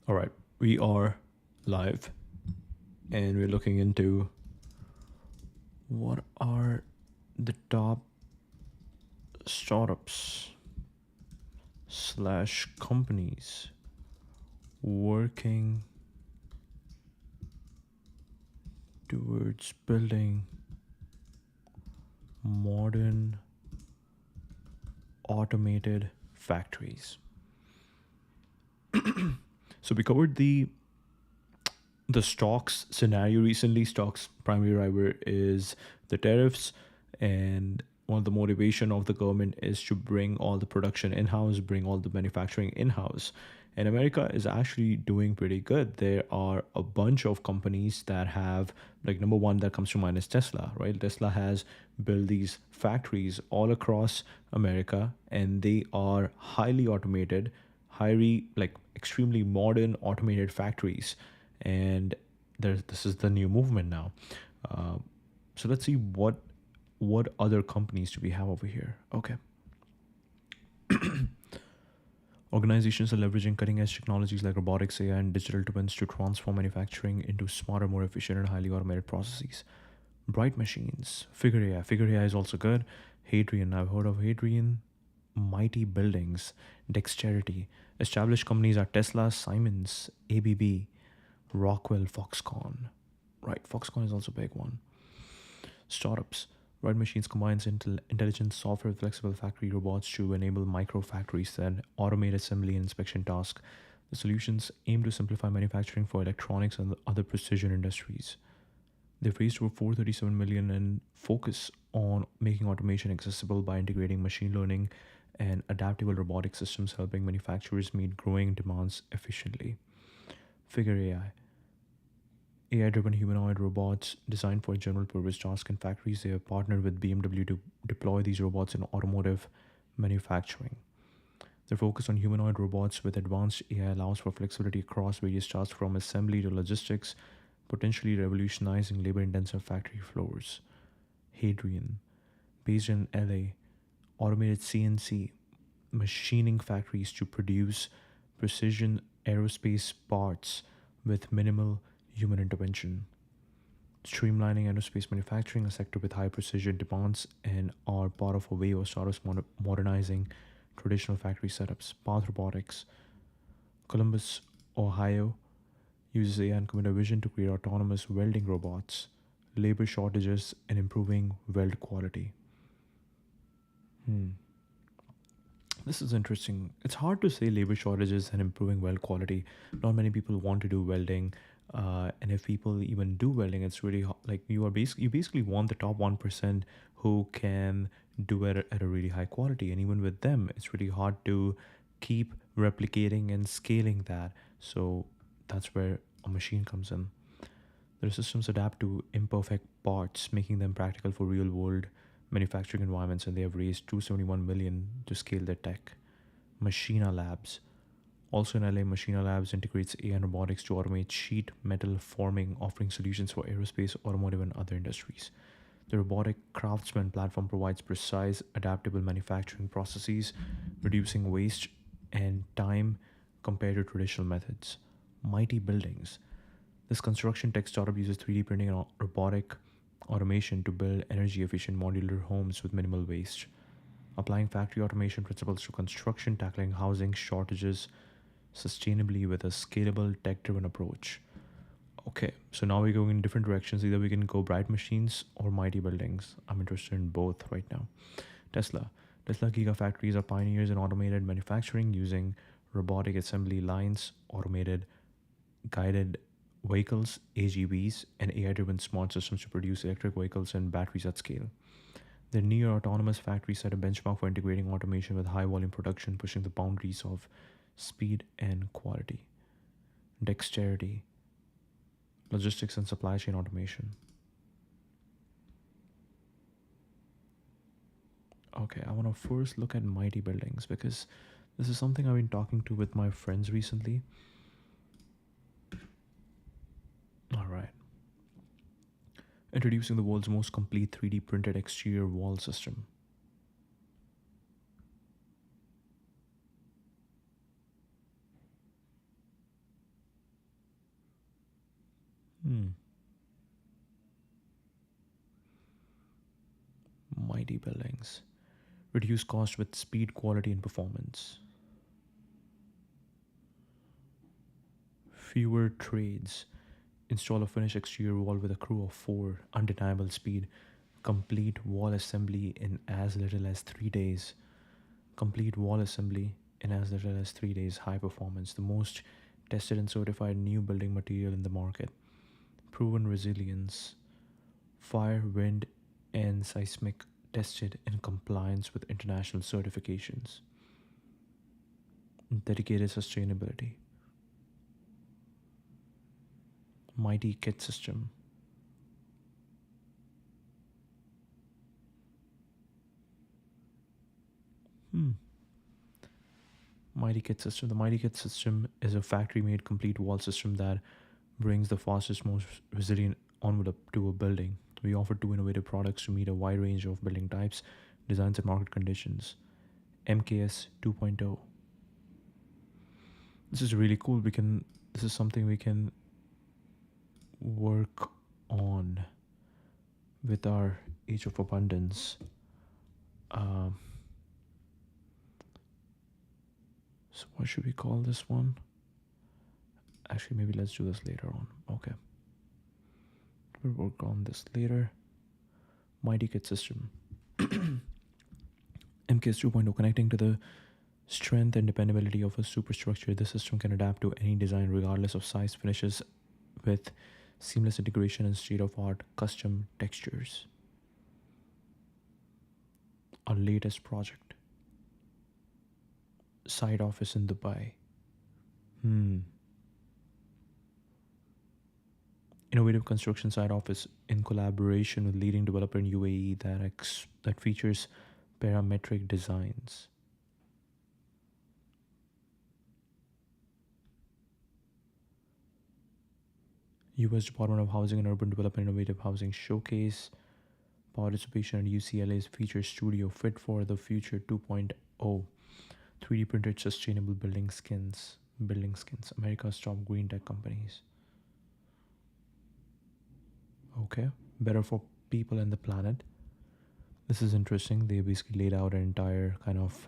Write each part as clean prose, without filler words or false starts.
All right, we are live and we're looking into what are the top startups slash companies working towards building modern automated factories. So we covered the stocks scenario recently. Stocks primary driver is the tariffs, and one of the motivation of the government is to bring all the production in-house, bring all the manufacturing in-house. And America is actually doing pretty good. There are a bunch of companies that have, like, number one that comes to mind is Tesla, right? Tesla has built these factories all across America, and they are highly automated, highly, like, extremely modern automated factories. And this is the new movement now. uh, so let's see what other companies do we have over here. Okay. Organizations are leveraging cutting edge technologies like robotics, AI, and digital twins to transform manufacturing into smarter, more efficient, and highly automated processes. Bright machines. Figure AI. Figure AI is also good. Hadrian. I've heard of Hadrian. Mighty buildings. Dexterity. Established companies are Tesla, Siemens, ABB, Rockwell, Foxconn. Right, Foxconn is also a big one. Startups. Red Machines combines intelligent software with flexible factory robots to enable micro factories that automate assembly and inspection tasks. The solutions aim to simplify manufacturing for electronics and other precision industries. They've raised over 437 million and focus on making automation accessible by integrating machine learning and adaptable robotic systems, helping manufacturers meet growing demands efficiently. Figure AI. AI driven humanoid robots designed for general purpose tasks in factories. They have partnered with BMW to deploy these robots in automotive manufacturing. Their focus on humanoid robots with advanced AI allows for flexibility across various tasks from assembly to logistics, potentially revolutionizing labor intensive factory floors. Hadrian, based in LA, automated CNC machining factories to produce precision aerospace parts with minimal human intervention. Streamlining aerospace manufacturing, a sector with high precision demands, and are part of a wave of startups modernizing traditional factory setups. Path Robotics, Columbus, Ohio, uses AI and computer vision to create autonomous welding robots. Labor shortages and improving weld quality. Hmm. This is interesting. It's hard to say labor shortages and improving weld quality. Not many people want to do welding, and if people even do welding, it's really like you basically want the top 1% who can do it at a really high quality, and even with them, it's really hard to keep replicating and scaling that. So that's where a machine comes in. Their systems adapt to imperfect parts, making them practical for real world manufacturing environments, and they have raised 271 million to scale their tech. Machina Labs. Also in LA, Machina Labs integrates AI and robotics to automate sheet metal forming, offering solutions for aerospace, automotive, and other industries. The robotic craftsman platform provides precise, adaptable manufacturing processes, reducing waste and time compared to traditional methods. Mighty Buildings. This construction tech startup uses 3D printing and robotic automation to build energy efficient modular homes with minimal waste. Applying factory automation principles to construction, tackling housing shortages sustainably with a scalable, tech driven approach. Okay, so now we're going in different directions. Either we can go Bright Machines or Mighty Buildings. I'm interested in both right now. Tesla. Tesla Gigafactories are pioneers in automated manufacturing using robotic assembly lines, automated guided vehicles, AGVs, and AI driven smart systems to produce electric vehicles and batteries at scale. The near autonomous factory set a benchmark for integrating automation with high volume production, pushing the boundaries of speed and quality. Dexterity, logistics and supply chain automation. Okay, I want to first look at Mighty Buildings because this is something I've been talking to with my friends recently. All right. Introducing the world's most complete 3D printed exterior wall system. Hmm. Mighty buildings. Reduce cost with speed, quality, and performance. Fewer trades. Install a finished exterior wall with a crew of four. Undeniable speed. Complete wall assembly in as little as 3 days. Complete wall assembly in as little as 3 days. High performance. The most tested and certified new building material in the market. Proven resilience. Fire, wind, and seismic tested in compliance with international certifications. Dedicated sustainability. Mighty kit system. Hmm. Mighty kit system. The Mighty kit system is a factory made complete wall system that brings the fastest, most resilient envelope to a building. We offer two innovative products to meet a wide range of building types, designs, and market conditions. MKS 2.0. This is really cool. This is something we can work on with our Age of Abundance. Um, so what should we call this one? Actually, maybe let's do this later on. Okay. We'll work on this later. Mighty kit system. MKS 2.0, connecting to the strength and dependability of a superstructure. This system can adapt to any design regardless of size, finishes with seamless integration and state-of-art custom textures. Our latest project, side office in Dubai. Hmm. Innovative construction side office in collaboration with leading developer in UAE that features parametric designs. US Department of Housing and Urban Development Innovative Housing Showcase. Participation at UCLA's Feature Studio Fit for the Future 2.0. 3D printed sustainable building skins. America's top green tech companies. Okay, better for people and the planet. This is interesting. They basically laid out an entire kind of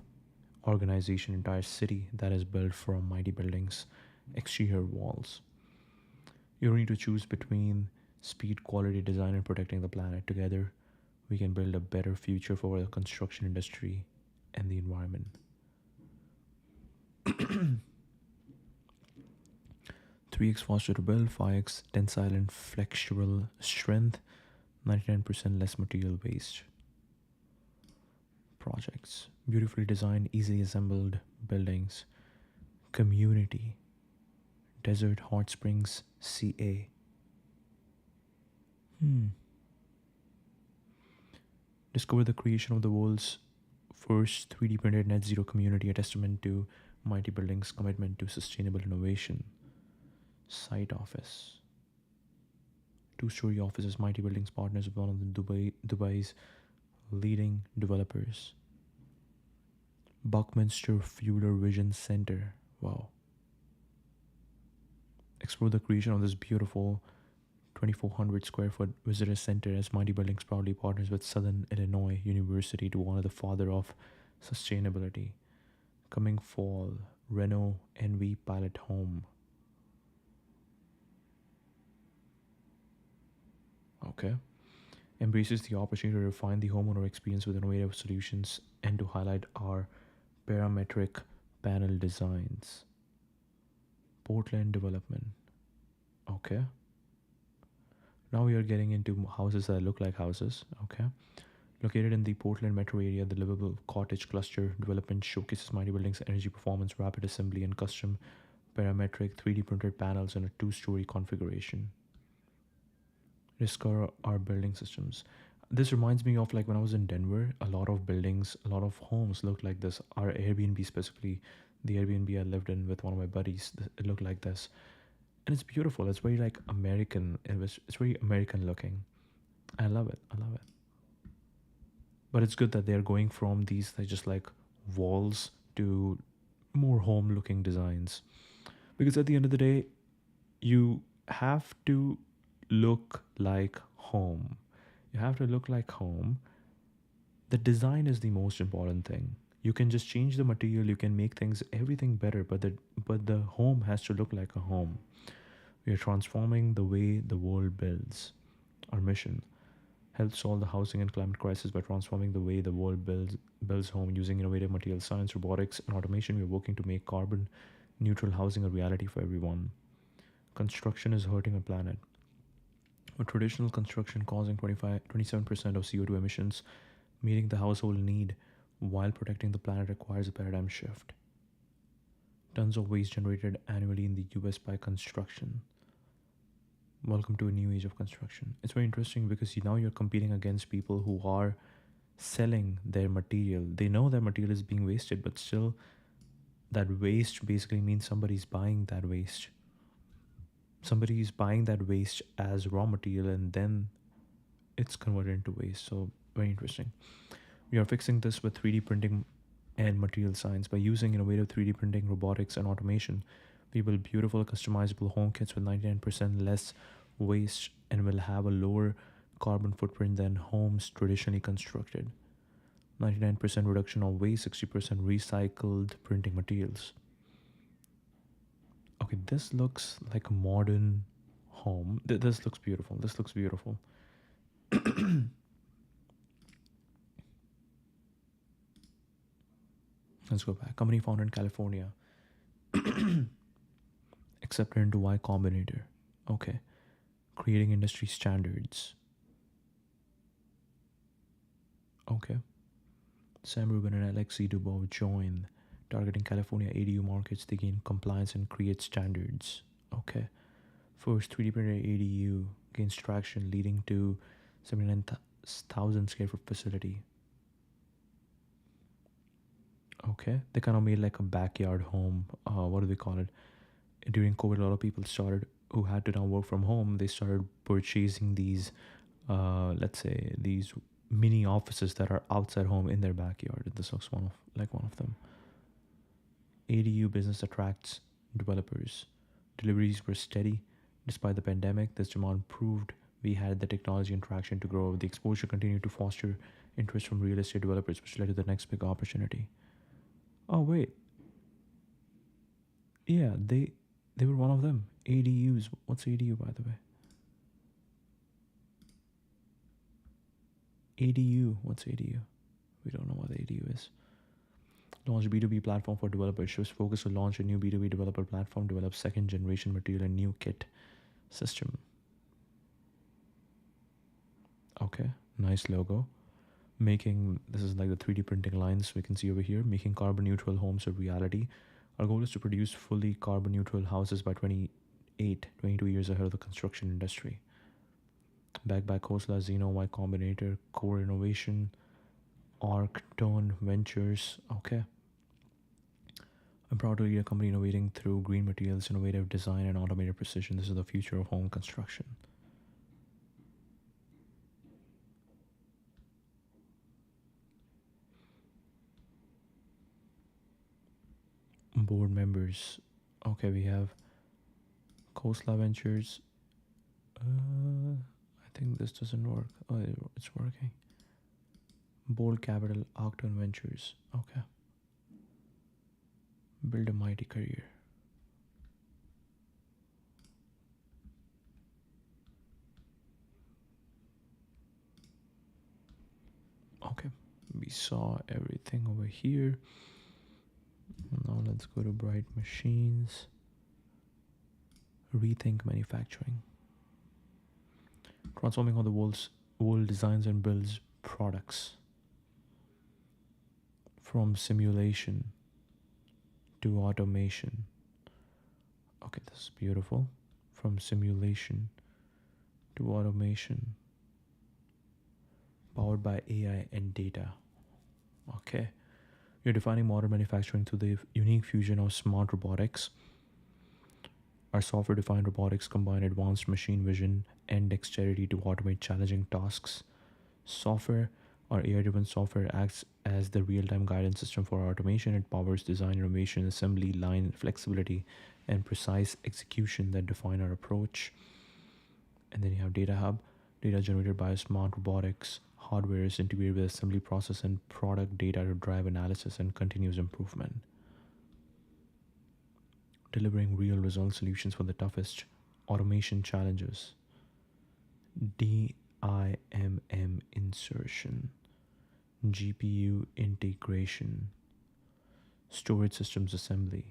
organization, entire city that is built from mighty buildings, exterior walls. You don't need to choose between speed, quality, design, and protecting the planet. Together, we can build a better future for the construction industry and the environment. 3x faster to build, 5x tensile and flexural strength, 99% less material waste. Projects. Beautifully designed, easily assembled buildings. Community. Desert Hot Springs, CA. Discover the creation of the world's first 3D printed net zero community, a testament to Mighty Buildings' commitment to sustainable innovation. Site office. Two-story offices. Mighty Buildings partners with one of the Dubai's leading developers. Buckminster Fuller Vision Center. Wow. Explore the creation of this beautiful 2,400 square foot visitor center as Mighty Buildings proudly partners with Southern Illinois University to honor the father of sustainability. Coming fall, Renault NV Pilot Home. Okay. Embraces the opportunity to refine the homeowner experience with innovative solutions and to highlight our parametric panel designs. Portland development. Okay. Now we are getting into houses that look like houses. Okay. Located in the Portland metro area, the livable cottage cluster development showcases Mighty Buildings' energy performance, rapid assembly, and custom parametric 3D printed panels in a two-story configuration. Discover our building systems. This reminds me of like when I was in Denver, a lot of buildings, a lot of homes looked like this. Our Airbnb specifically, the Airbnb I lived in with one of my buddies, it looked like this. And it's beautiful. It's very like American. It's very American looking. I love it. I love it. But it's good that they're going from these like, just like walls to more home looking designs. Because at the end of the day, you have to look like home. You have to look like home. The design is the most important thing. You can just change the material, you can make things everything better, but the home has to look like a home. We are transforming the way the world builds. Our mission: help solve the housing and climate crisis by transforming the way the world builds home using innovative material science, robotics, and automation. We are working to make carbon neutral housing a reality for everyone. Construction is hurting our planet. With traditional construction causing 27% of CO2 emissions, meeting the household need while protecting the planet requires a paradigm shift. Tons of waste generated annually in the US by construction. Welcome to a new age of construction. It's very interesting because now you're competing against people who are selling their material. They know their material is being wasted, but still, that waste basically means somebody's buying that waste. Somebody is buying that waste as raw material and then it's converted into waste. So, very interesting. We are fixing this with 3D printing and material science. By using innovative 3D printing, robotics, and automation, we build beautiful, customizable home kits with 99% less waste and will have a lower carbon footprint than homes traditionally constructed. 99% reduction of waste, 60% recycled printing materials. Okay, this looks like a modern home. This looks beautiful. This looks beautiful. Let's go back. Company founded in California. Accepted into Y Combinator. Okay. Creating industry standards. Okay. Sam Rubin and Alexei Dubov join. Targeting California ADU markets, they gain compliance and create standards. Okay. First 3D printed ADU gains traction, leading to 79,000 square foot facility. Okay. They kind of made like a backyard home. What do they call it? During COVID, a lot of people started who had to now work from home. They started purchasing these, let's say, these mini offices that are outside home in their backyard. This looks one of them. ADU business attracts developers. Deliveries were steady despite the pandemic. This demand proved we had the technology and traction to grow. The exposure continued to foster interest from real estate developers, which led to the next big opportunity. Oh wait, yeah, they were one of them. ADUs. What's ADU, by the way? ADU. What's ADU? We don't know what ADU is. Launch B2B platform for developers. Shifts focus to launch a new B2B developer platform, develop second generation material and new kit system. Okay, nice logo. This is like the 3D printing lines we can see over here, making carbon neutral homes a reality. Our goal is to produce fully carbon neutral houses by 22 years ahead of the construction industry. Backed by Khosla, Xeno, Y Combinator, Core Innovation, Arctone Ventures. Okay. I'm proud to lead a company innovating through green materials, innovative design, and automated precision. This is the future of home construction. Board members. Okay, we have Khosla Ventures. I think this doesn't work. Oh, it's working. Bold Capital, Arcton Ventures. Okay. Build a mighty career. Okay, we saw everything over here. Now let's go to Bright Machines. Rethink manufacturing. Transforming how the world designs and builds products. From simulation to automation. Okay, this is beautiful. From simulation to automation. Powered by AI and data. Okay. You're defining modern manufacturing through the unique fusion of smart robotics. Our software-defined robotics combine advanced machine vision and dexterity to automate challenging tasks. Our AI-driven software acts as the real-time guidance system for our automation. It powers design, innovation, assembly, line flexibility, and precise execution that define our approach. And then you have Data Hub, data generated by smart robotics. Hardware is integrated with assembly process and product data to drive analysis and continuous improvement, delivering real result solutions for the toughest automation challenges. DIMM insertion, GPU integration, storage systems assembly.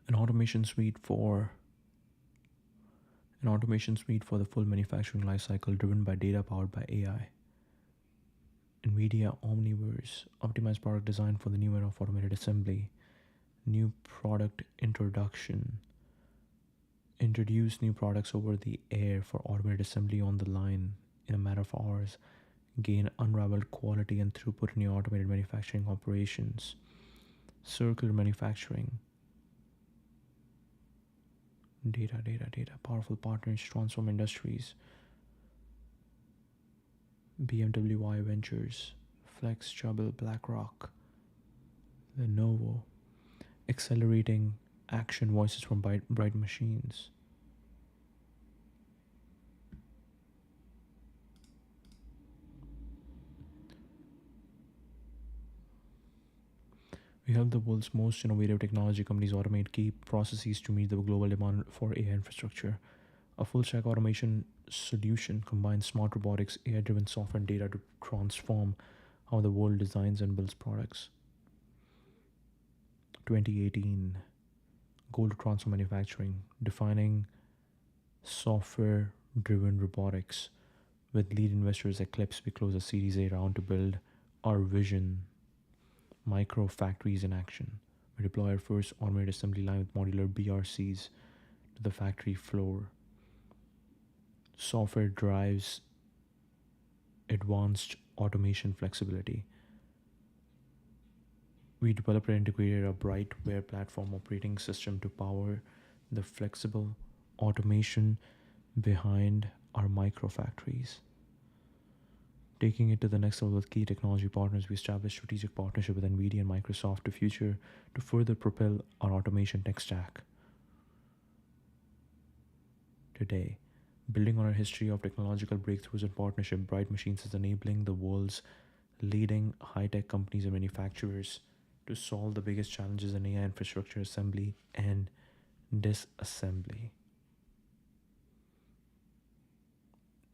An automation suite for the full manufacturing lifecycle driven by data powered by AI. NVIDIA Omniverse, optimized product design for the new era of automated assembly. New product introduction. Introduce new products over the air for automated assembly on the line in a matter of hours. Gain unrivaled quality and throughput in your automated manufacturing operations. Circular manufacturing. Data. Powerful partners transform industries. BMW I Ventures, Flex, Trouble, BlackRock, Lenovo, accelerating action voices from bright machines. We help the world's most innovative technology companies automate key processes to meet the global demand for AI infrastructure. A full stack automation solution combines smart robotics, AI driven software, and data to transform how the world designs and builds products. 2018 Goal to transform manufacturing, defining software driven robotics. With lead investors Eclipse, we close a Series A round to build our vision, micro factories in action. We deploy our first automated assembly line with modular BRCs to the factory floor. Software drives advanced automation flexibility. We developed and integrated a Brightware platform operating system to power the flexible automation behind our microfactories. Taking it to the next level with key technology partners, we established strategic partnership with NVIDIA and Microsoft to further propel our automation tech stack. Today, building on our history of technological breakthroughs and partnership, Bright Machines is enabling the world's leading high-tech companies and manufacturers to solve the biggest challenges in AI infrastructure assembly and disassembly.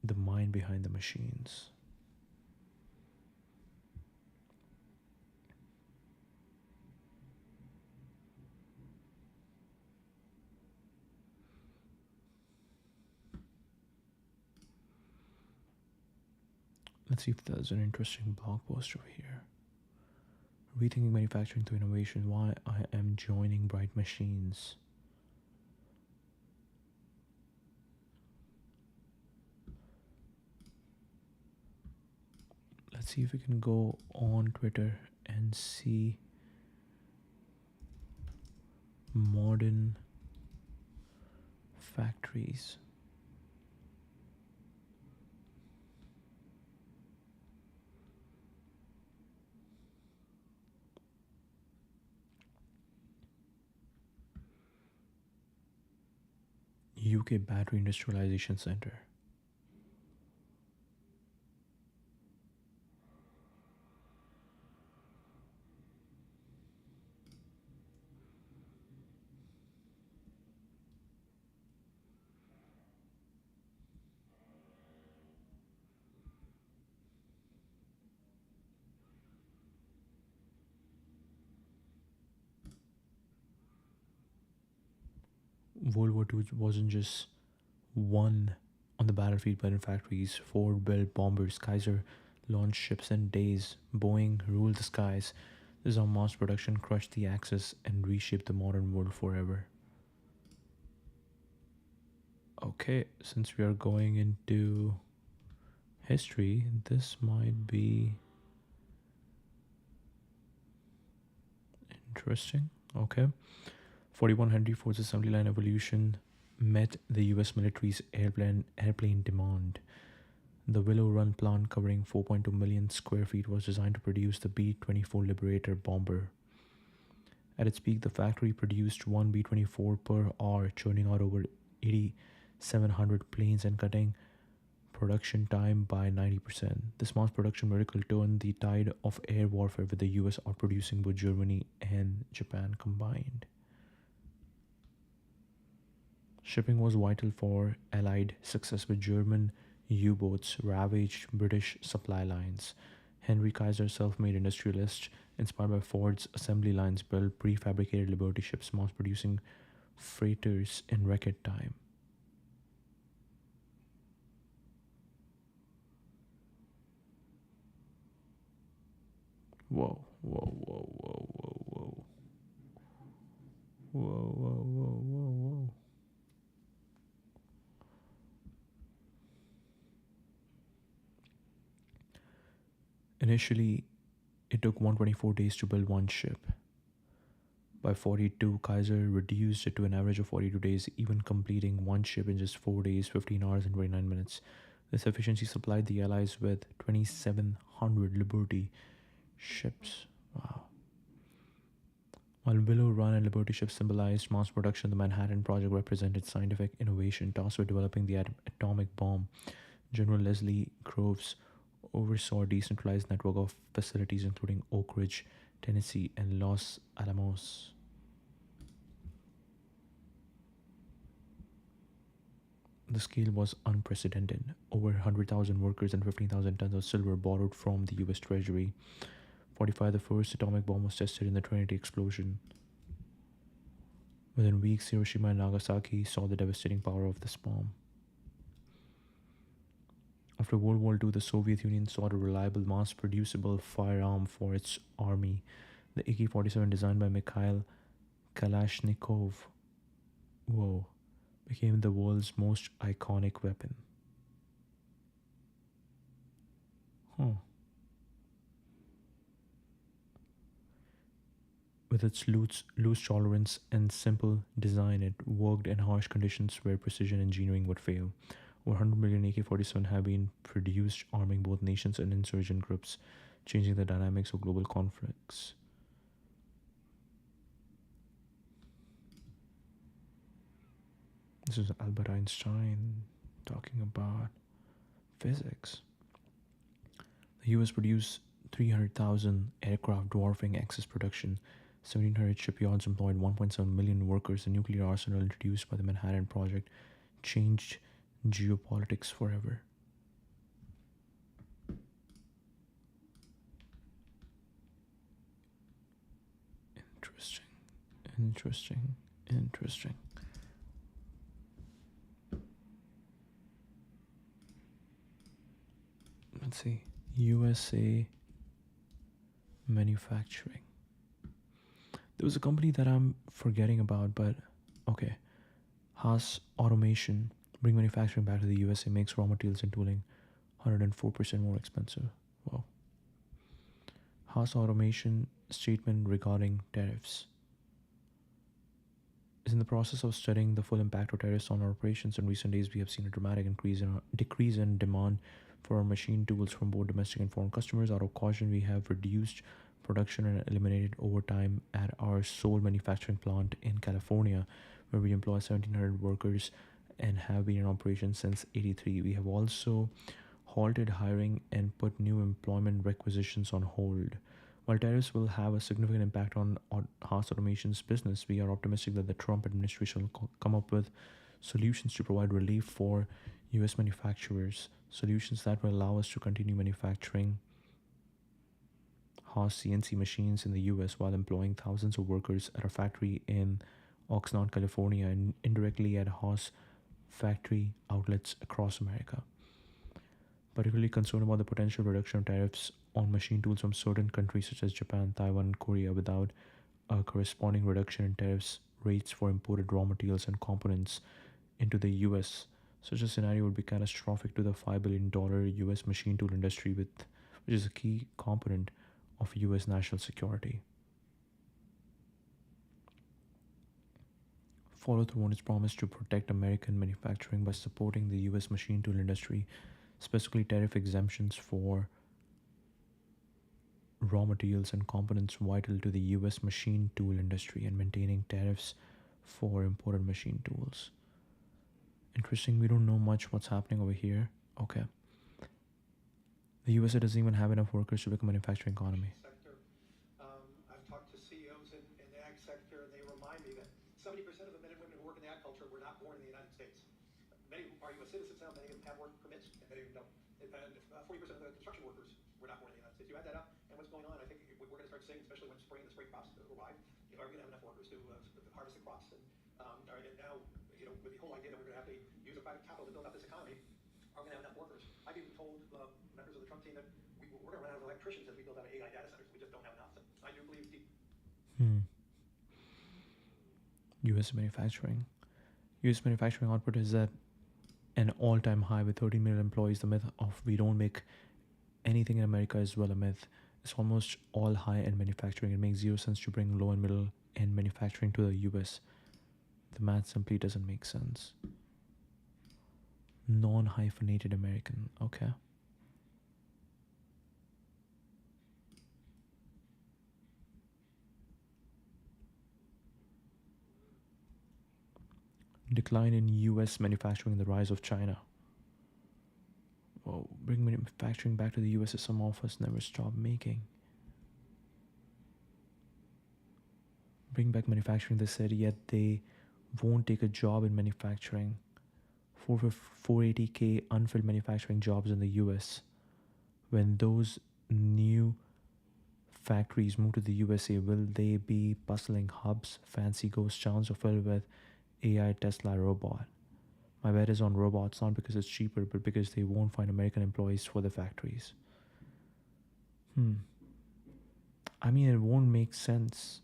The mind behind the machines. Let's see if there's an interesting blog post over here. Rethinking manufacturing through innovation. Why I am joining Bright Machines. Let's see if we can go on Twitter and see modern factories. UK Battery Industrialization Center. World War II wasn't just won on the battlefield but in factories. Ford built bombers, Kaiser launched ships in days, Boeing ruled the skies. This is how mass production crushed the Axis and reshaped the modern world forever. Okay, since we are going into history, this might be interesting. Okay. 41 Henry Ford's assembly line evolution met the US military's airplane demand. The Willow Run plant, covering 4.2 million square feet, was designed to produce the B 24 Liberator bomber. At its peak, the factory produced one B 24 per hour, churning out over 8,700 planes and cutting production time by 90%. This mass production miracle turned the tide of air warfare, with the US outproducing both Germany and Japan combined. Shipping was vital for Allied success, with German U boats ravaged British supply lines. Henry Kaiser, self made industrialist, inspired by Ford's assembly lines, built prefabricated Liberty ships, mass producing freighters in record time. Whoa, whoa, whoa, whoa, whoa, whoa. Whoa, whoa, whoa, whoa, whoa. Initially, it took 124 days to build one ship. By 42, Kaiser reduced it to an average of 42 days, even completing one ship in just 4 days, 15 hours, and 29 minutes. This efficiency supplied the Allies with 2,700 Liberty ships. Wow. While Willow Run and Liberty ships symbolized mass production, the Manhattan Project represented scientific innovation tasked with developing the atomic bomb. General Leslie Groves oversaw a decentralized network of facilities including Oak Ridge, Tennessee, and Los Alamos. The scale was unprecedented. Over 100,000 workers and 15,000 tons of silver borrowed from the US Treasury. 45, the first atomic bomb was tested in the Trinity explosion. Within weeks, Hiroshima and Nagasaki saw the devastating power of this bomb. After World War II, the Soviet Union sought a reliable, mass-producible firearm for its army. The AK-47, designed by Mikhail Kalashnikov, became the world's most iconic weapon. With its loose tolerance and simple design, it worked in harsh conditions where precision engineering would fail. Over 100 million AK-47 have been produced, arming both nations and insurgent groups, changing the dynamics of global conflicts. This is Albert Einstein talking about physics. The US produced 300,000 aircraft, dwarfing excess production. 1,700 shipyards employed 1.7 million workers. The nuclear arsenal introduced by the Manhattan Project changed geopolitics forever. Interesting. Let's see. USA manufacturing. There was a company that I'm forgetting about, but okay. Haas Automation, bring manufacturing back to the USA, makes raw materials and tooling 104% more expensive. Wow. Haas Automation statement regarding tariffs is in the process of studying the full impact of tariffs on our operations. In recent days, we have seen a dramatic decrease in demand for our machine tools from both domestic and foreign customers. Out of caution, we have reduced production and eliminated overtime at our sole manufacturing plant in California, where we employ 1,700 workers and have been in operation since '83. We have also halted hiring and put new employment requisitions on hold. While tariffs will have a significant impact on Haas Automation's business, we are optimistic that the Trump administration will come up with solutions to provide relief for US manufacturers, solutions that will allow us to continue manufacturing Haas CNC machines in the US while employing thousands of workers at our factory in Oxnard, California, and indirectly at Haas factory outlets across America. Particularly concerned about the potential reduction of tariffs on machine tools from certain countries such as Japan, Taiwan, and Korea without a corresponding reduction in tariffs rates for imported raw materials and components into the US. Such a scenario would be catastrophic to the $5 billion US machine tool industry, which is a key component of US national security. follow through on its promise to protect American manufacturing by supporting the US machine tool industry, specifically tariff exemptions for raw materials and components vital to the US machine tool industry and maintaining tariffs for imported machine tools. Interesting, we don't know much what's happening over here. Okay. The USA doesn't even have enough workers to become a manufacturing economy. Sector. I've talked to CEOs in the ag sector, and they remind me that 70% of the men and women who work in the ag culture were not born in the United States. Many are U.S. citizens now, many of them have work permits, and many of them don't. And 40% of the construction workers were not born in the United States. You add that up, and what's going on, I think we're going to start seeing, especially when spring and the spring crops arrive, are we going to have enough workers to harvest the crops? And now, with the whole idea that we're going to have to use a private capital to build up this economy, are we going to have enough workers? I've even told members of the Trump team that we're going to run out of electricians as we build out AI data centers. We just don't have enough. So I do believe deep. US manufacturing. US manufacturing output is at an all-time high with 13 million employees. The myth of we don't make anything in America is well a myth. It's almost all high-end manufacturing. It makes zero sense to bring low and middle-end manufacturing to the US. The math simply doesn't make sense. Non-hyphenated American. Okay. Decline in US manufacturing and the rise of China. Well, bring manufacturing back to the US as some of us never stop making. Bring back manufacturing, they said, yet they won't take a job in manufacturing. 480K unfilled manufacturing jobs in the US. When those new factories move to the USA, will they be bustling hubs, fancy ghost towns, or filled with AI Tesla robot? My bet is on robots, not because it's cheaper, but because they won't find American employees for the factories. I mean, it won't make sense.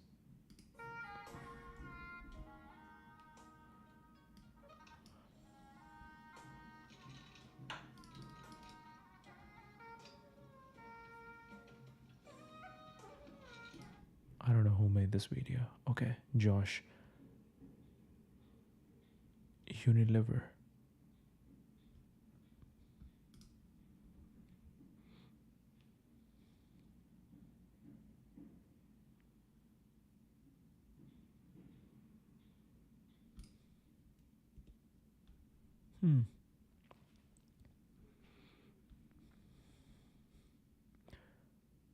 I don't know who made this video. Okay, Josh. Unilever.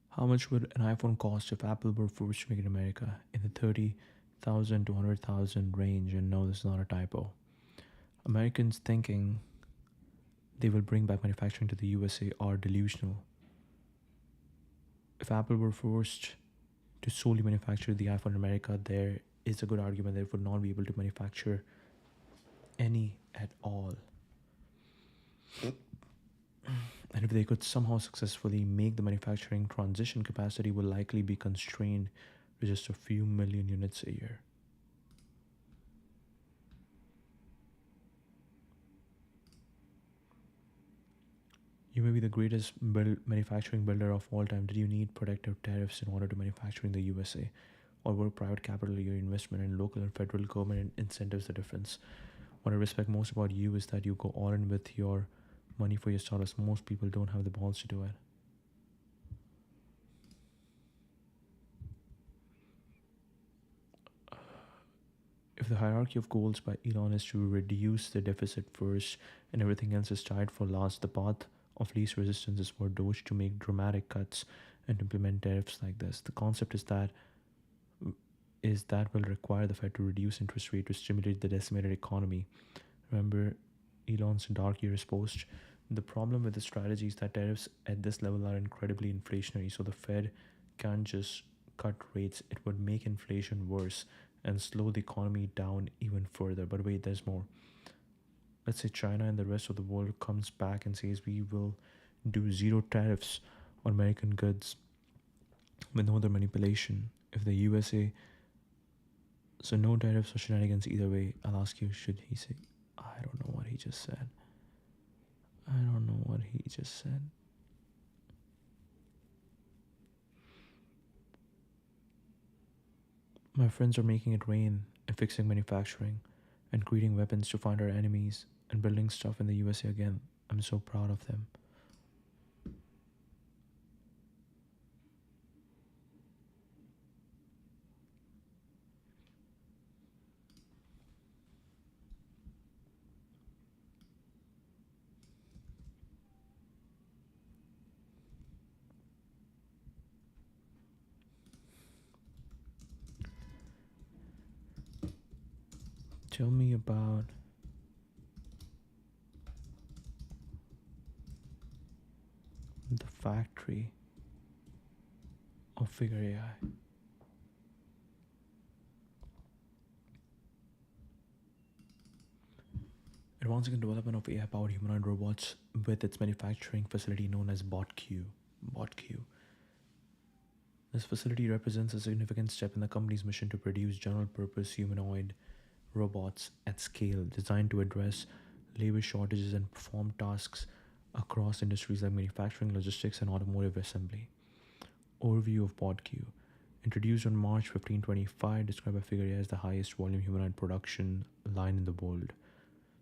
How much would an iPhone cost if Apple were forced to make it in America? In the 30,000 to 100,000 range, and no, this is not a typo. Americans thinking they will bring back manufacturing to the USA are delusional. If Apple were forced to solely manufacture the iPhone in America, there is a good argument that it would not be able to manufacture any at all. And if they could somehow successfully make the manufacturing transition, capacity will likely be constrained to just a few million units a year. You may be the greatest manufacturing builder of all time. Did you need protective tariffs in order to manufacture in the USA? Or were private capital, your investment, in local and federal government incentives the difference? What I respect most about you is that you go all in with your money for your startups. Most people don't have the balls to do it. If the hierarchy of goals by Elon is to reduce the deficit first and everything else is tied for last, the path of least resistance is for Doge to make dramatic cuts and implement tariffs like this. The concept is that will require the Fed to reduce interest rate to stimulate the decimated economy. Remember Elon's dark years post? The problem with the strategy is that tariffs at this level are incredibly inflationary, so the Fed can't just cut rates. It would make inflation worse and slow the economy down even further. But wait, there's more. Let's say China and the rest of the world comes back and says we will do zero tariffs on American goods with no other manipulation. If the USA, so no tariffs or shenanigans either way. I'll ask you, should he say? I don't know what he just said. My friends are making it rain and fixing manufacturing. and creating weapons to find our enemies and building stuff in the USA again. I'm so proud of them. Tell me about the factory of Figure AI. Advancing the development of AI-powered humanoid robots with its manufacturing facility known as BotQ. BotQ. This facility represents a significant step in the company's mission to produce general-purpose humanoid robots at scale designed to address labor shortages and perform tasks across industries like manufacturing, logistics, and automotive assembly. Overview of BotQ. Introduced on March 15, 2025, described by Figure AI as the highest volume humanoid production line in the world.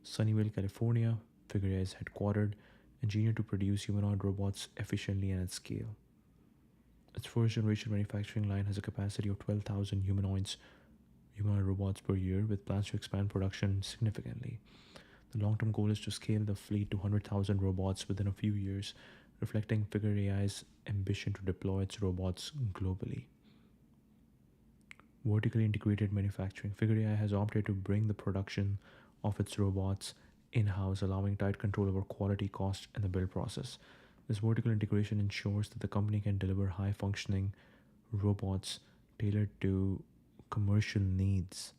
Sunnyvale, California, Figure AI is headquartered, engineered to produce humanoid robots efficiently and at scale. Its first generation manufacturing line has a capacity of 12,000 humanoid robots per year, with plans to expand production significantly. The long term goal is to scale the fleet to 100,000 robots within a few years, reflecting Figure AI's ambition to deploy its robots globally. Vertically integrated manufacturing. Figure AI has opted to bring the production of its robots in house, allowing tight control over quality, cost, and the build process. This vertical integration ensures that the company can deliver high functioning robots tailored to commercial needs.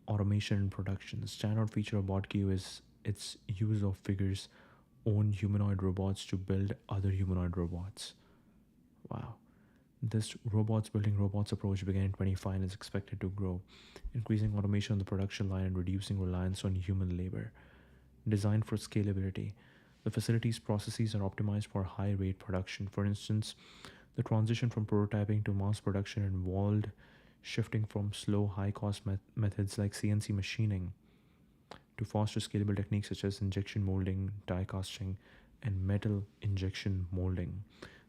Automation and production. The standout feature of BotQ is its use of Figure's own humanoid robots to build other humanoid robots. Wow. This robots building robots approach began in 25 and is expected to grow, increasing automation on the production line and reducing reliance on human labor. Designed for scalability. The facility's processes are optimized for high rate production. For instance, the transition from prototyping to mass production involved shifting from slow, high cost methods like CNC machining to faster scalable techniques such as injection molding, die casting, and metal injection molding.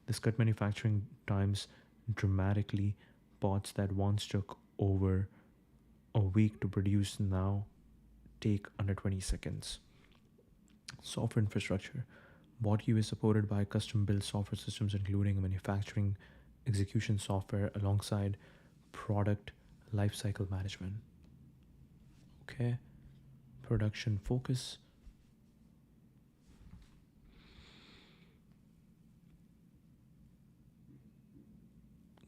This cut manufacturing times dramatically. Pots that once took over a week to produce now take under 20 seconds. Software infrastructure. BotQ is supported by custom built software systems, including manufacturing execution software alongside product lifecycle management. Okay, production focus.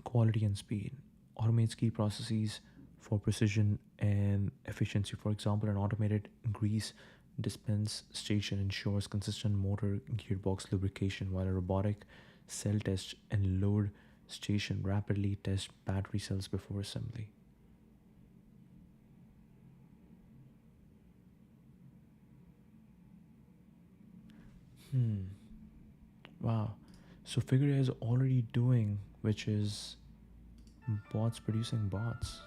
Quality and speed. Automates key processes for precision and efficiency. For example, an automated grease dispense station ensures consistent motor gearbox lubrication, while a robotic cell test and load station rapidly test battery cells before assembly. Hmm. Wow. So Figure is already doing, which is bots producing bots.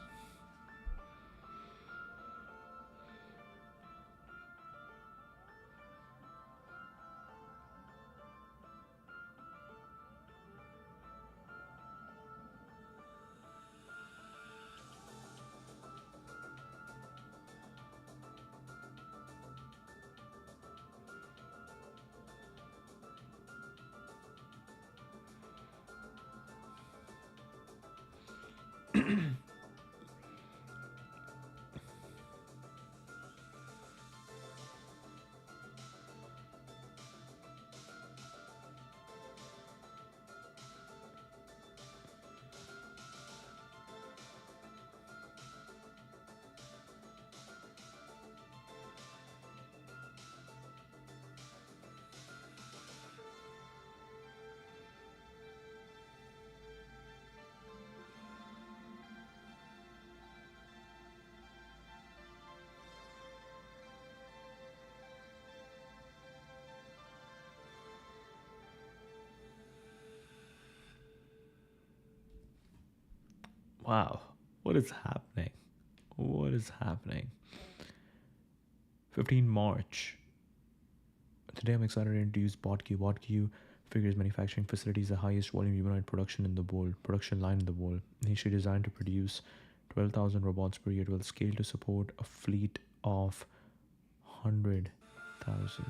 Wow, what is happening? What is happening? 15 March. Today I'm excited to introduce BotQ. BotQ figures manufacturing facilities, the highest volume humanoid production line in the world. Initially designed to produce 12,000 robots per year, it will scale to support a fleet of 100,000.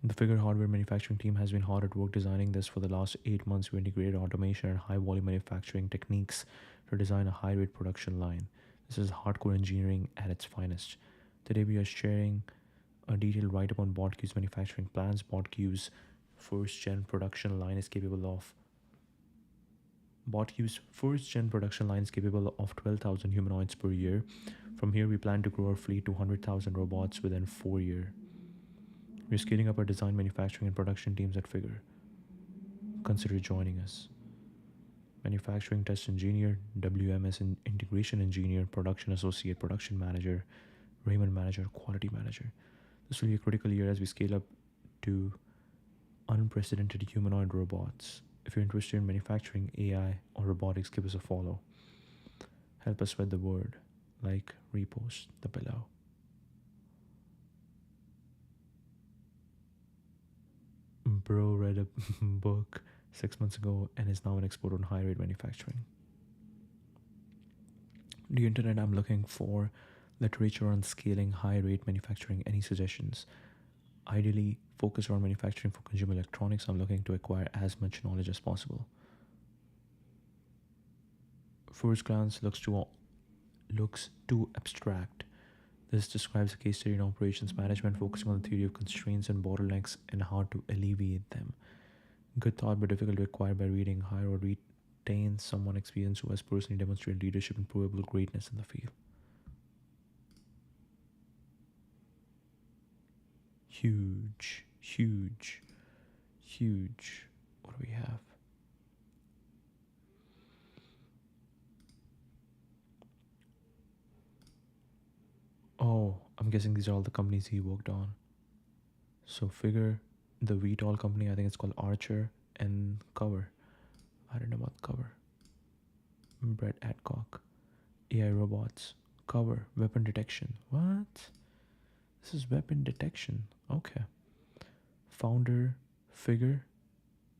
The Figure hardware manufacturing team has been hard at work designing this for the last 8 months. We integrated automation and high volume manufacturing techniques to design a high rate production line. This is hardcore engineering at its finest. Today we are sharing a detailed write up on BotQ's manufacturing plans. BotQ's first gen production line is capable of 12,000 humanoids per year. From here, we plan to grow our fleet to 100,000 robots within 4 years. We're scaling up our design, manufacturing, and production teams at Figure. Consider joining us. Manufacturing test engineer, WMS integration engineer, production associate, production manager, Raymond manager, quality manager. This will be a critical year as we scale up to unprecedented humanoid robots. If you're interested in manufacturing, AI, or robotics, give us a follow. Help us spread the word. Like, repost the below. Bro read a book 6 months ago and is now an expert on high rate manufacturing. The internet, I'm looking for literature on scaling high rate manufacturing. Any suggestions? Ideally, focus on manufacturing for consumer electronics. I'm looking to acquire as much knowledge as possible. First glance looks too abstract. This describes a case study in operations management, focusing on the theory of constraints and bottlenecks and how to alleviate them. Good thought, but difficult to acquire by reading. Hire or retain someone experienced who has personally demonstrated leadership and provable greatness in the field. Huge, huge, huge. What do we have? Oh, I'm guessing these are all the companies he worked on. So Figure, the VTOL company, I think it's called Archer, and Cover. I don't know about Cover. Brett Adcock. AI robots. Cover. Weapon detection. What? This is weapon detection. Okay. Founder, Figure,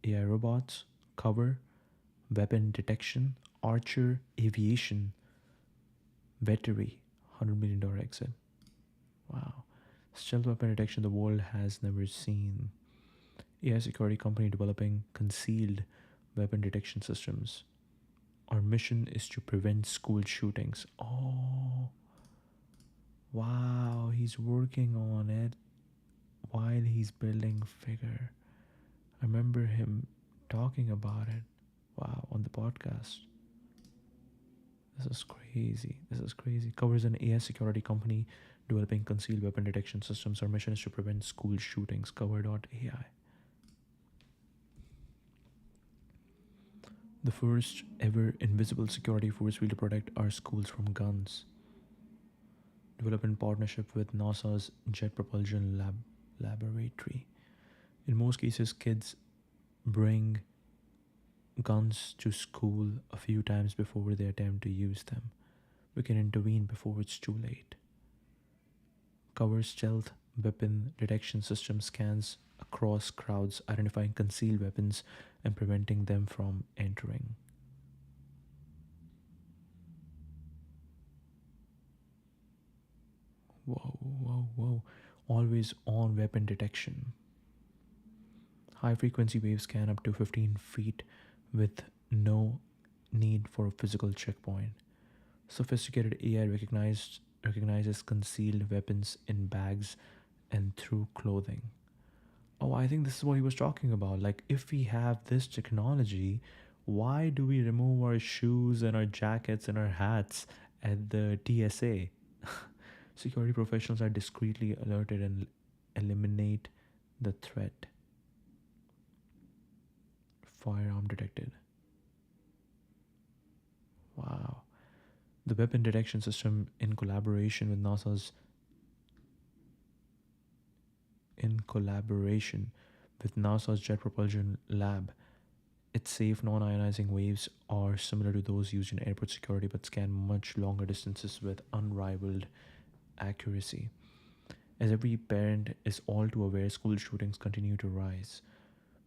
AI robots, Cover, weapon detection, Archer, aviation, Vettery, $100 million exit. Wow. Stealth weapon detection the world has never seen. AI security company developing concealed weapon detection systems. Our mission is to prevent school shootings. Oh, wow. He's working on it while he's building Figure. I remember him talking about it. Wow, on the podcast. This is crazy. This is crazy. Covers an AI security company developing concealed weapon detection systems. Our mission is to prevent school shootings. Cover.ai. The first ever invisible security force will to protect our schools from guns. Developed in partnership with NASA's Jet Propulsion Laboratory. In most cases, kids bring guns to school a few times before they attempt to use them. We can intervene before it's too late. Cover stealth weapon detection system scans across crowds, identifying concealed weapons and preventing them from entering. Whoa, whoa, whoa. Always on weapon detection. High frequency waves scan up to 15 feet with no need for a physical checkpoint. Sophisticated AI recognizes concealed weapons in bags and through clothing. Oh, I think this is what he was talking about. Like, if we have this technology, why do we remove our shoes and our jackets and our hats at the TSA? Security professionals are discreetly alerted and eliminate the threat. Firearm detected. Wow. The weapon detection system in collaboration with NASA's Jet Propulsion Lab Its safe non ionizing waves are similar to those used in airport security but scan much longer distances with unrivaled accuracy. As every parent is all too aware, school shootings continue to rise.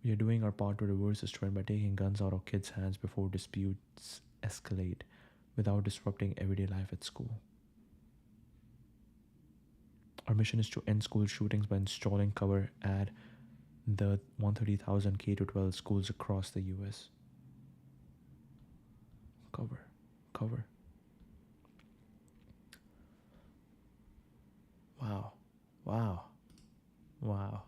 We are doing our part to reverse this trend by taking guns out of kids' hands before disputes escalate without disrupting everyday life at school. Our mission is to end school shootings by installing cover at the 130,000 K to 12 schools across the US. Cover, cover. Wow, wow, wow.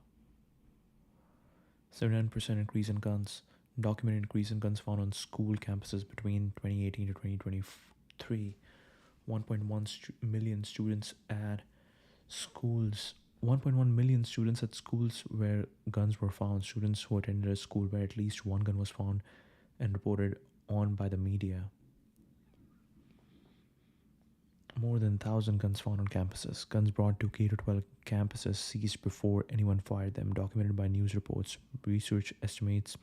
79% increase in guns. Documented increase in guns found on school campuses between 2018 to 2023. 1.1 million students at schools. 1.1 million students at schools where guns were found. Students who attended a school where at least one gun was found and reported on by the media. More than 1,000 guns found on campuses. Guns brought to K 12 campuses seized before anyone fired them, documented by news reports. Research estimates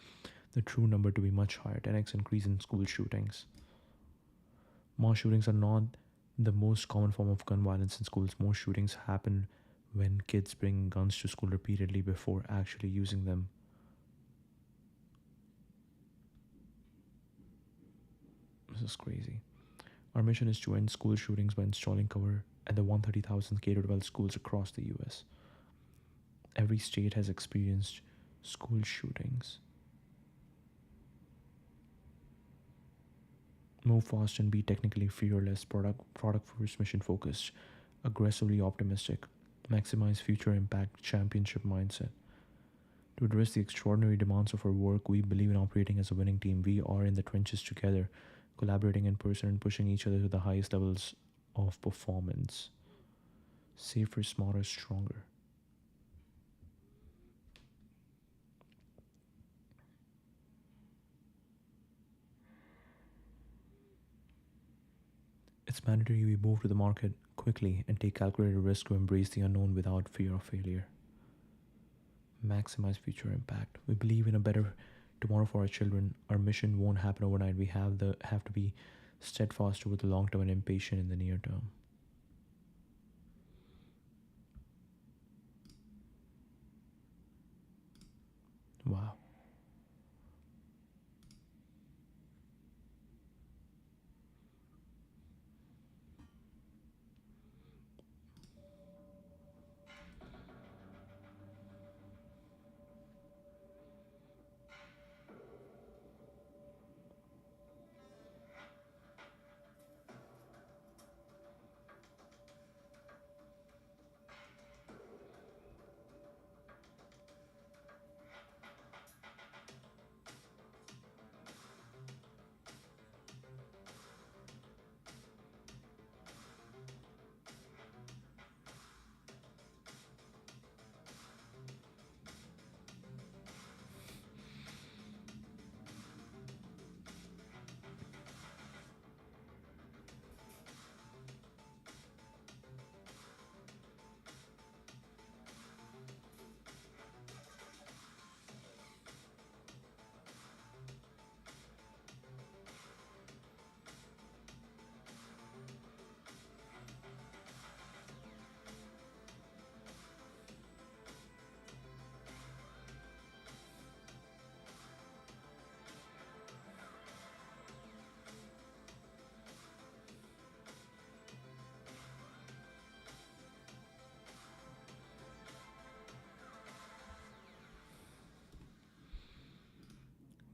the true number to be much higher, 10x increase in school shootings. Mass shootings are not the most common form of gun violence in schools. Most shootings happen when kids bring guns to school repeatedly before actually using them. This is crazy. Our mission is to end school shootings by installing cover at the 130,000 K 12 schools across the US. Every state has experienced school shootings. Move fast and be technically fearless, product first, mission focused, aggressively optimistic, maximize future impact, championship mindset. To address the extraordinary demands of our work, we believe in operating as a winning team. We are in the trenches together, collaborating in person and pushing each other to the highest levels of performance. Safer, smarter, stronger. It's mandatory we move to the market quickly and take calculated risk to embrace the unknown without fear of failure. Maximize future impact. We believe in a better tomorrow for our children. Our mission won't happen overnight. We have to be steadfast over the long term and impatient in the near term. Wow.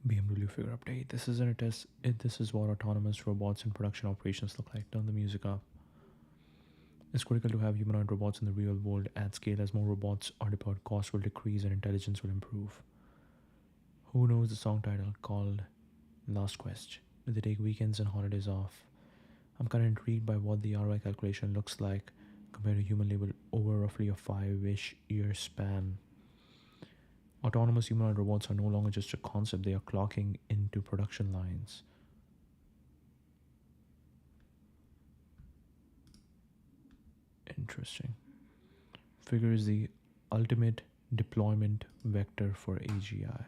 BMW figure update. This isn't a test. This is what autonomous robots in production operations look like. Turn the music up. It's critical to have humanoid robots in the real world at scale. As more robots are deployed, cost will decrease and intelligence will improve. Who knows the song title called Last Quest? Do they take weekends and holidays off? I'm kind of intrigued by what the ROI calculation looks like compared to human labor over roughly a 5-ish year span. Autonomous humanoid robots are no longer just a concept, they are clocking into production lines. Interesting. Figure is the ultimate deployment vector for AGI.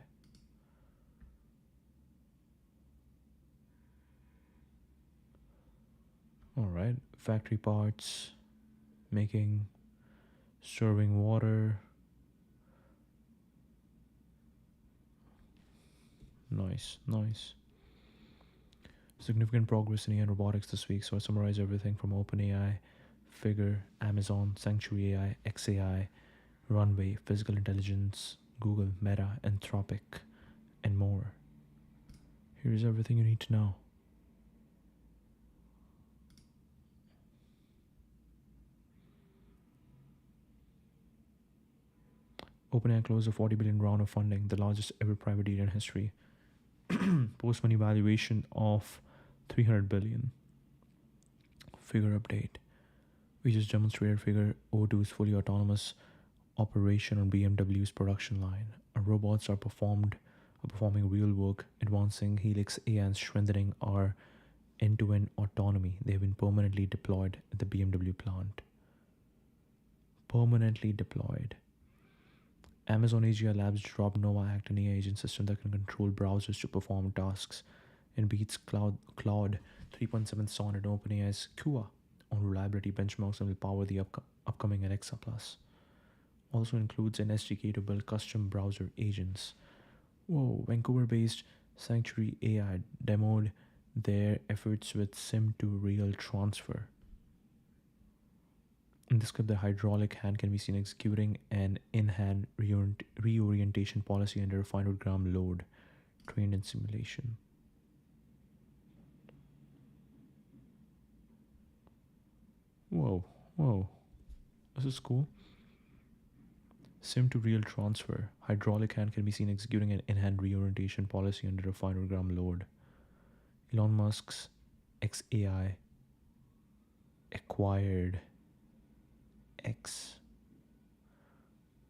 right? Factory parts, making, serving water. Nice, nice. Significant progress in AI and robotics this week. So I summarize everything from OpenAI, Figure, Amazon, Sanctuary AI, XAI, Runway, Physical Intelligence, Google, Meta, Anthropic, and more. Here's everything you need to know. OpenAI closed a 40 billion round of funding, the largest ever private deal in history. Post-money valuation of 300 billion. Figure update. We just demonstrated Figure O2's fully autonomous operation on BMW's production line. Our robots are performing real work, advancing Helix AI and strengthening our end-to-end autonomy. They have been permanently deployed at the BMW plant. Permanently deployed. Amazon AGI Labs dropped Nova Act, an AI agent system that can control browsers to perform tasks and beats Claude 3.7 Sonnet and OpenAI's Kua on reliability benchmarks and will power the upcoming Alexa Plus. Also includes an SDK to build custom browser agents. Whoa, Vancouver-based Sanctuary AI demoed their efforts with sim to real transfer. In this clip, the hydraulic hand can be seen executing an in-hand reorientation policy under a 500-gram load, trained in simulation. Whoa, whoa, this is cool. Sim to real transfer. Hydraulic hand can be seen executing an in-hand reorientation policy under a 500-gram load. Elon Musk's XAI acquired X.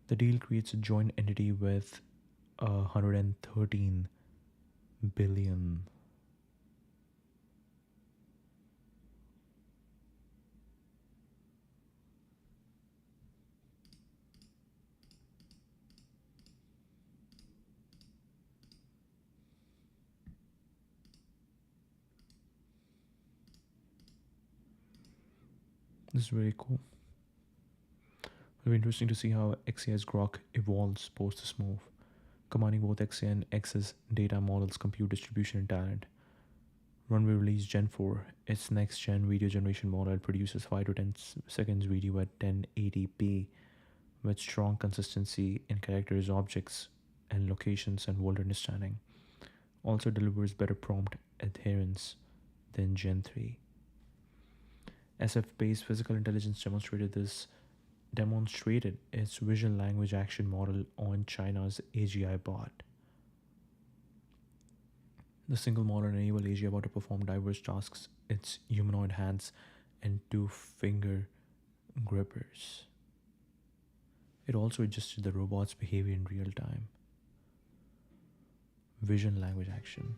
The deal creates a joint entity with 113 billion. This is very cool. It'll be interesting to see how XAI's Grok evolves post this move, combining both XAI and X's data models, compute distribution, and talent. Runway released Gen 4, its next gen video generation model. It produces 5 to 10 seconds video at 1080p with strong consistency in characters, objects, and locations and world understanding. Also delivers better prompt adherence than Gen 3. SF-based physical intelligence demonstrated its vision language action model on China's AGI bot. The single model enabled AGI bot to perform diverse tasks, its humanoid hands and 2-finger grippers. It also adjusted the robot's behavior in real time. Vision language action.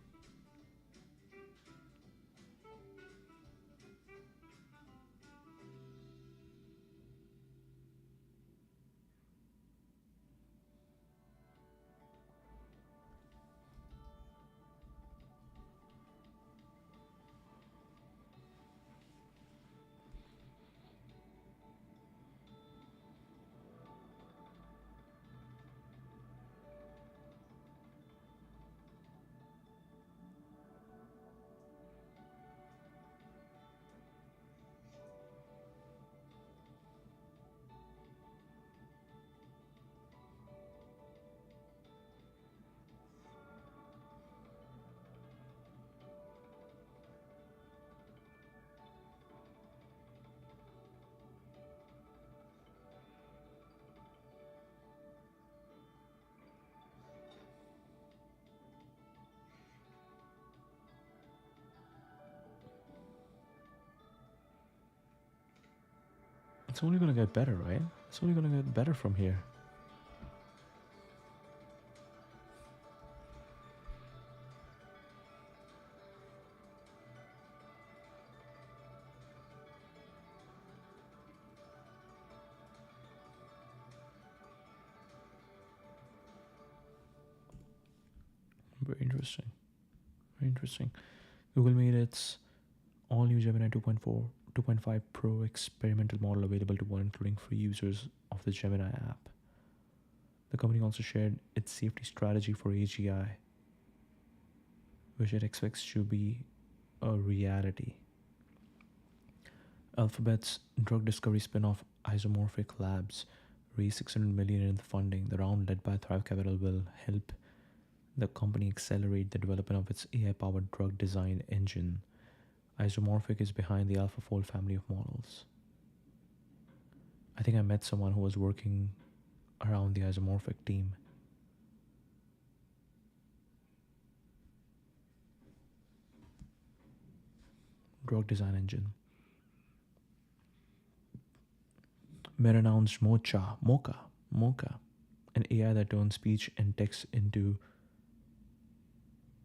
It's only going to get better, right? It's only going to get better from here. Very interesting. Very interesting. Google made its all new Gemini 2.4 2.5 Pro experimental model available to all, including free users of the Gemini app. The company also shared its safety strategy for AGI, which it expects to be a reality. Alphabet's drug discovery spin-off Isomorphic Labs raised 600 million in funding. The round, led by Thrive Capital, will help the company accelerate the development of its AI-powered drug design engine. Isomorphic is behind the AlphaFold family of models. I think I met someone who was working around the Isomorphic team. Drug design engine. Meta announced Mocha, an AI that turns speech and text into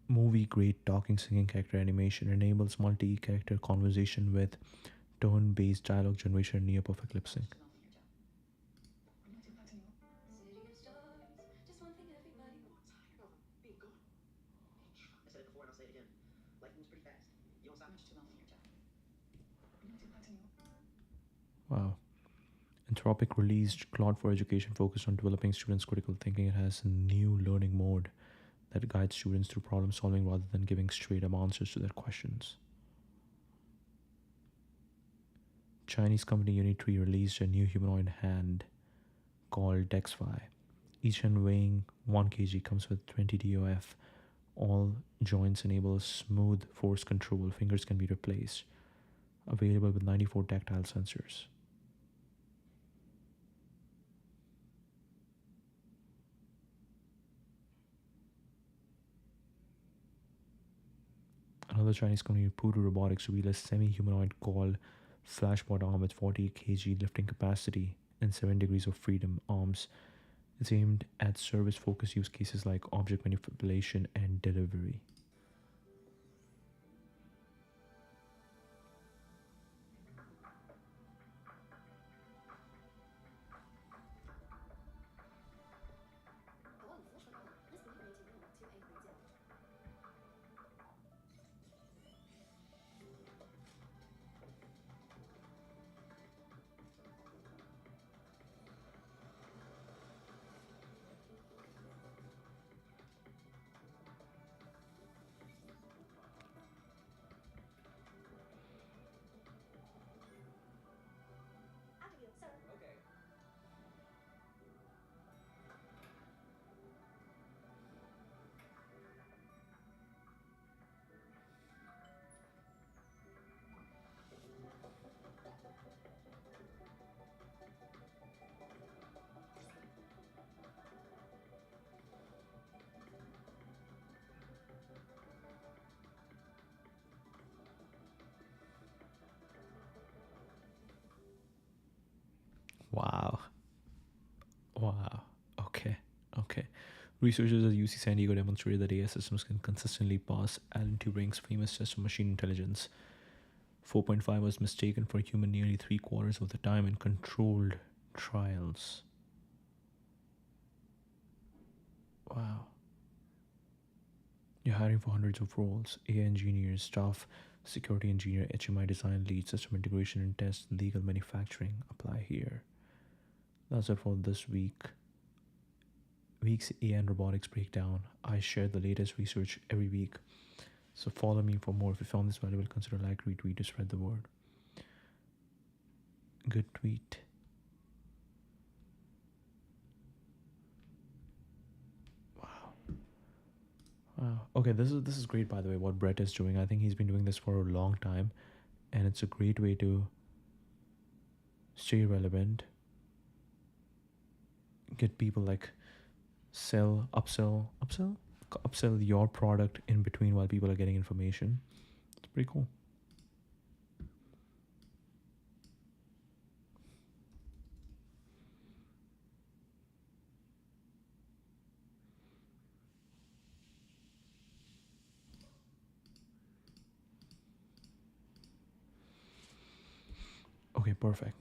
movie-grade talking, singing, character animation. Enables multi-character conversation with tone-based dialogue generation and near-perfect lip sync. I said it before and I'll say it again. Life moves pretty fast. You won't stop. Wow. Anthropic released Claude for Education, focused on developing students' critical thinking. It has a new learning mode that guides students through problem solving rather than giving straight up answers to their questions. Chinese company Unitree released a new humanoid hand called DexFi. Each hand weighing 1 kg comes with 20 DOF. All joints enable smooth force control. Fingers can be replaced. Available with 94 tactile sensors. Another Chinese company, Pudu Robotics, revealed a semi-humanoid called Flashbot arm with 40 kg lifting capacity and 7 degrees of freedom arms. It's aimed at service-focused use cases like object manipulation and delivery. Wow. Wow. Okay. Researchers at UC San Diego demonstrated that AI systems can consistently pass Alan Turing's famous test of machine intelligence. 4.5 was mistaken for human nearly 3/4 of the time in controlled trials. Wow. You're hiring for hundreds of roles: AI engineers, staff, security engineer, HMI design lead, system integration and test, legal manufacturing. Apply here. That's it for this week's AI and robotics breakdown. I share the latest research every week, so follow me for more. If you found this valuable, consider like, retweet to spread the word. Good tweet. Wow. Okay, this is great, by the way, what Brett is doing. I think he's been doing this for a long time, and it's a great way to stay relevant, get people like upsell your product in between while people are getting information. It's pretty cool. Okay, perfect.